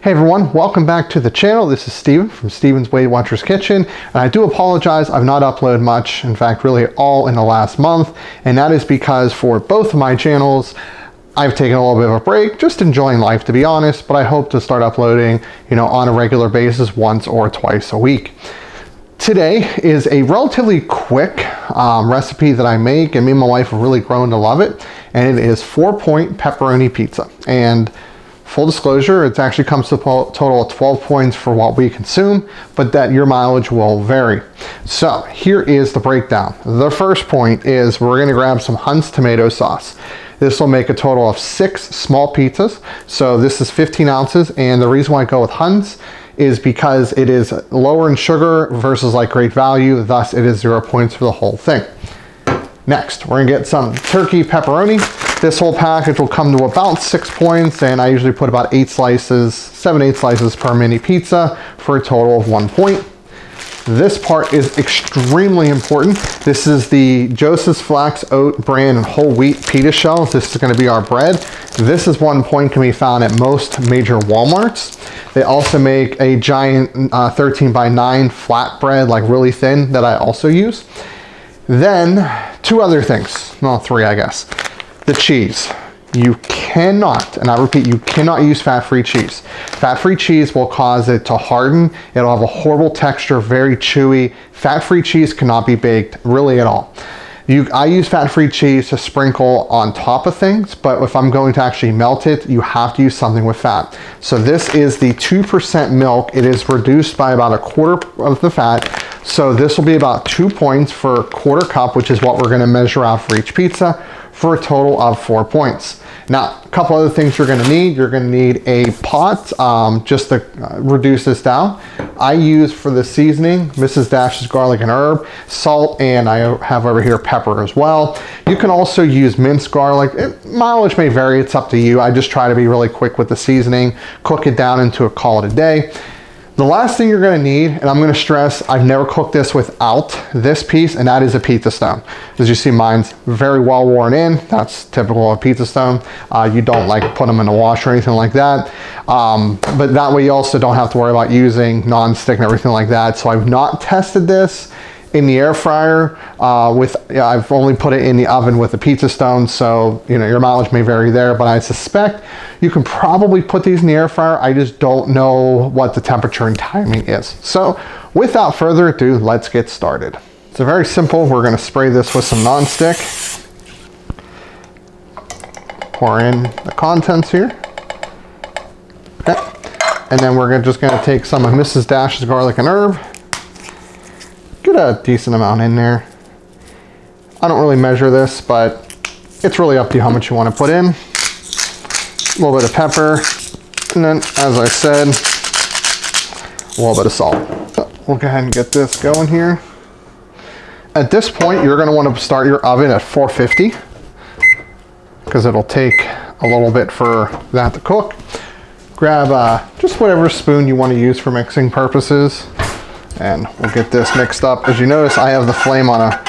Hey everyone, welcome back to the channel. This is Steven from Steven's Weight Watchers Kitchen, and I do apologize, I've not uploaded much, in fact really all in the last month, and that is because for both of my channels I've taken a little bit of a break, just enjoying life to be honest, but I hope to start uploading, on a regular basis once or twice a week. Today is a relatively quick recipe that I make, and me and my wife have really grown to love it, and it is 4-point pepperoni pizza. And full disclosure, it actually comes to a total of 12 points for what we consume, but that your mileage will vary. So here is the breakdown. The first point is we're gonna grab some Hunt's tomato sauce. This will make a total of 6 small pizzas. So this is 15 ounces, and the reason why I go with Hunt's is because it is lower in sugar versus like Great Value, thus it is 0 points for the whole thing. Next, we're gonna get some turkey pepperoni. This whole package will come to about 6 points, and I usually put about 7 to 8 slices per mini pizza for a total of 1 point. This part is extremely important. This is the Joseph's Flax Oat Bran and Whole Wheat Pita Shells. This is gonna be our bread. This is 1 point, can be found at most major Walmarts. They also make a giant 13 by 9 flat bread, like really thin, that I also use. Then 2 other things, well 3 I guess. The cheese. You cannot, and I repeat, you cannot use fat-free cheese. Fat-free cheese will cause it to harden. It'll have a horrible texture, very chewy. Fat-free cheese cannot be baked really at all. I use fat-free cheese to sprinkle on top of things, but if I'm going to actually melt it, you have to use something with fat. So this is the 2% milk. It is reduced by about 1/4 of the fat. So this will be about 2 points for a 1/4 cup, which is what we're gonna measure out for each pizza, for a total of 4 points. Now, a couple other things you're gonna need. You're gonna need a pot just to reduce this down. I use for the seasoning, Mrs. Dash's garlic and herb, salt, and I have over here pepper as well. You can also use minced garlic. Mileage may vary, it's up to you. I just try to be really quick with the seasoning, cook it down into a call it a day. The last thing you're gonna need, and I'm gonna stress, I've never cooked this without this piece, and that is a pizza stone. As you see, mine's very well worn in. That's typical of a pizza stone. You don't like put them in a wash or anything like that. But that way you also don't have to worry about using non-stick and everything like that. So I've not tested this in the air fryer. I've only put it in the oven with a pizza stone, so your mileage may vary there, but I suspect you can probably put these in the air fryer. I just don't know what the temperature and timing is. So without further ado, let's get started. So very simple. We're gonna spray this with some non-stick. Pour in the contents here. Okay. And then we're just gonna take some of Mrs. Dash's garlic and herb. Get a decent amount in there. I don't really measure this, but it's really up to you how much you want to put in. A little bit of pepper, and then, as I said, a little bit of salt. So we'll go ahead and get this going here. At this point, you're going to want to start your oven at 450 because it'll take a little bit for that to cook. Grab just whatever spoon you want to use for mixing purposes. And we'll get this mixed up. As you notice, I have the flame on a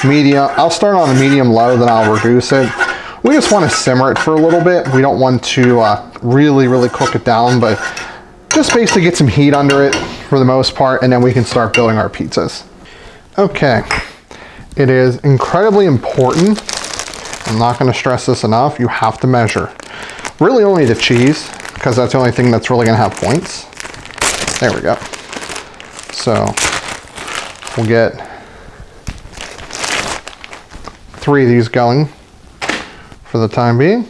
medium. I'll start on a medium low, then I'll reduce it. We just want to simmer it for a little bit. We don't want to really cook it down, but just basically get some heat under it for the most part, and then we can start building our pizzas. Okay, it is incredibly important. I'm not going to stress this enough. You have to measure. Really only the cheese, because that's the only thing that's really going to have points. There we go. So we'll get 3 of these going for the time being.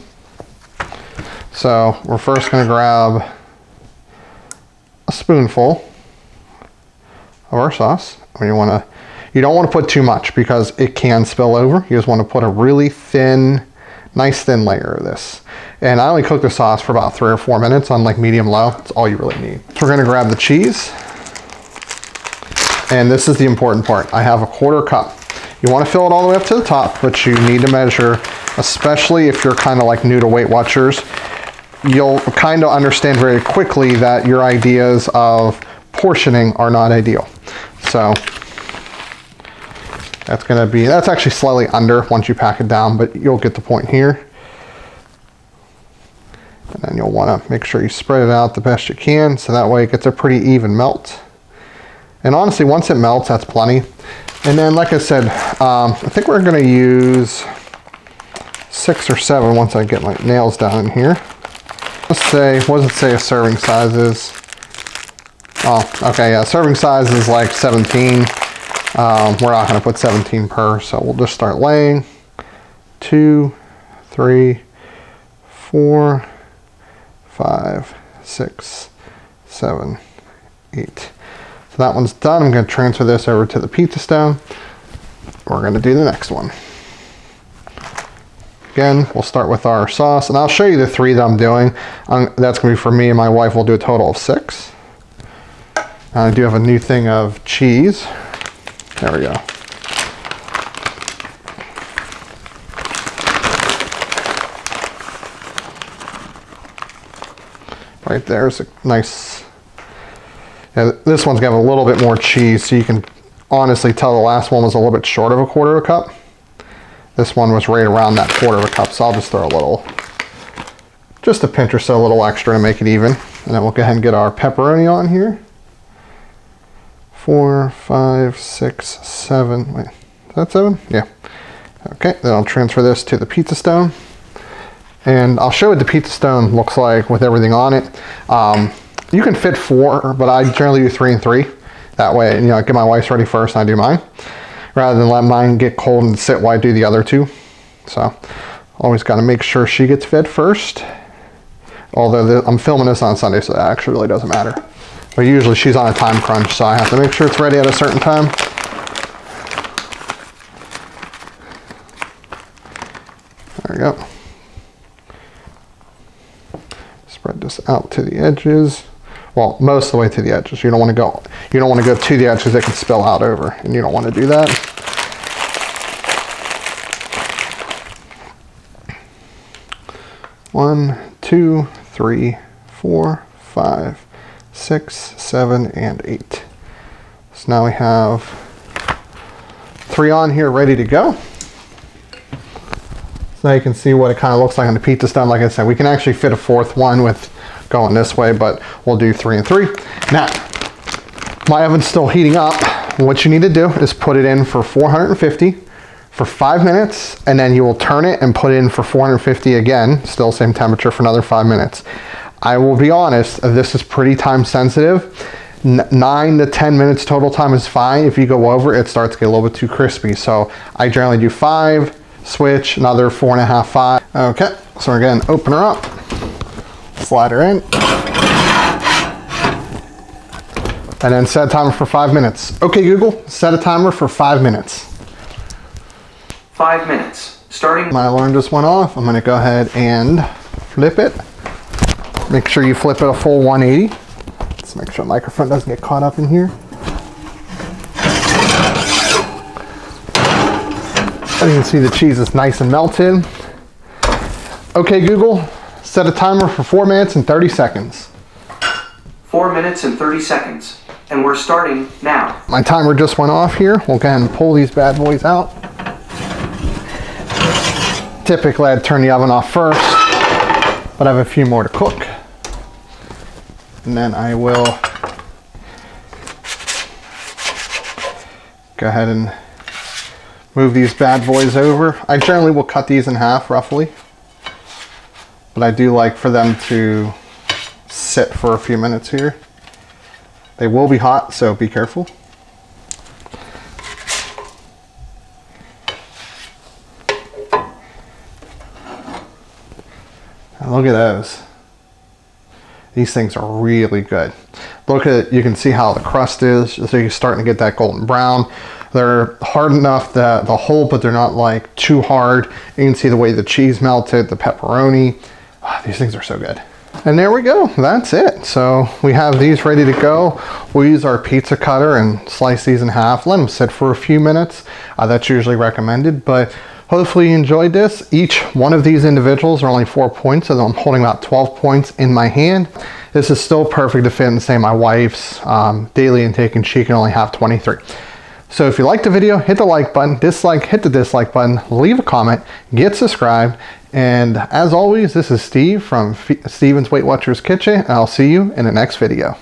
So we're first going to grab a spoonful of our sauce. You don't want to put too much because it can spill over. You just want to put a really thin, nice thin layer of this. And I only cook the sauce for about 3 or 4 minutes on like medium low. That's all you really need. So we're going to grab the cheese. And this is the important part. I have a 1/4 cup. You want to fill it all the way up to the top, but you need to measure, especially if you're kind of like new to Weight Watchers. You'll kind of understand very quickly that your ideas of portioning are not ideal. So that's actually slightly under once you pack it down, but you'll get the point here. And then you'll want to make sure you spread it out the best you can, so that way it gets a pretty even melt. And honestly, once it melts, that's plenty. And then, like I said, I think we're going to use 6 or 7 once I get my nails down in here. Let's say, what does it say a serving size is? Oh, okay, yeah, serving size is like 17. We're not going to put 17 per, so we'll just start laying. 2, 3, 4, 5, 6, 7, 8. So that one's done. I'm going to transfer this over to the pizza stone. We're going to do the next one. Again, we'll start with our sauce, and I'll show you the 3 that I'm doing. That's going to be for me and my wife. We'll do a total of 6. I do have a new thing of cheese. There we go. Right there's a nice, yeah, this one's got a little bit more cheese, so you can honestly tell the last one was a little bit short of a 1/4 cup. This one was right around that 1/4 cup, so I'll just throw a little, just a pinch or so, a little extra to make it even. And then we'll go ahead and get our pepperoni on here. 4, 5, 6, 7, wait, is that 7? Yeah. Okay, then I'll transfer this to the pizza stone. And I'll show what the pizza stone looks like with everything on it. You can fit 4, but I generally do 3 and 3. That way, you know, I get my wife's ready first and I do mine, rather than let mine get cold and sit while I do the other 2. So, always got to make sure she gets fed first. Although I'm filming this on Sunday, so that actually really doesn't matter. But usually she's on a time crunch, so I have to make sure it's ready at a certain time. There we go. Spread this out to the edges. Well, most of the way to the edges. You don't want to go to the edges, it can spill out over, and you don't want to do that. One, 2, 3, 4, 5, 6, 7, and 8. So now we have 3 on here ready to go. So now you can see what it kind of looks like on the pizza stone. Like I said, we can actually fit a 4th one with going this way, but we'll do 3 and 3. Now, my oven's still heating up. What you need to do is put it in for 450 for 5 minutes, and then you will turn it and put it in for 450 again, still same temperature, for another 5 minutes. I will be honest, this is pretty time sensitive. 9 to 10 minutes total time is fine. If you go over, it starts to get a little bit too crispy. So I generally do 5, switch, another 4.5, 5. Okay, so we're gonna open her up, slide her in, and then set a timer for 5 minutes. Okay, Google, set a timer for 5 minutes. 5 minutes, starting. My alarm just went off. I'm gonna go ahead and flip it. Make sure you flip it a full 180. Let's make sure the microphone doesn't get caught up in here. And you can see the cheese is nice and melted. Okay, Google, set a timer for 4 minutes and 30 seconds. 4 minutes and 30 seconds. And we're starting now. My timer just went off here. We'll go ahead and pull these bad boys out. Typically, I'd turn the oven off first, but I have a few more to cook. And then I will go ahead and move these bad boys over. I generally will cut these in half roughly, but I do like for them to sit for a few minutes here. They will be hot, so be careful. And look at those. These things are really good. Look at it, you can see how the crust is, so you're starting to get that golden brown. They're hard enough that the hole, but they're not like too hard. You can see the way the cheese melted, the pepperoni. Oh, these things are so good. And there we go, that's it. So we have these ready to go. We'll use our pizza cutter and slice these in half, let them sit for a few minutes. That's usually recommended, but hopefully you enjoyed this. Each one of these individuals are only 4 points, so I'm holding about 12 points in my hand. This is still perfect to fit in, say, my wife's daily intake, and she can only have 23. So if you liked the video, hit the like button. Dislike, hit the dislike button. Leave a comment. Get subscribed. And as always, this is Steve from Steven's Weight Watchers Kitchen, and I'll see you in the next video.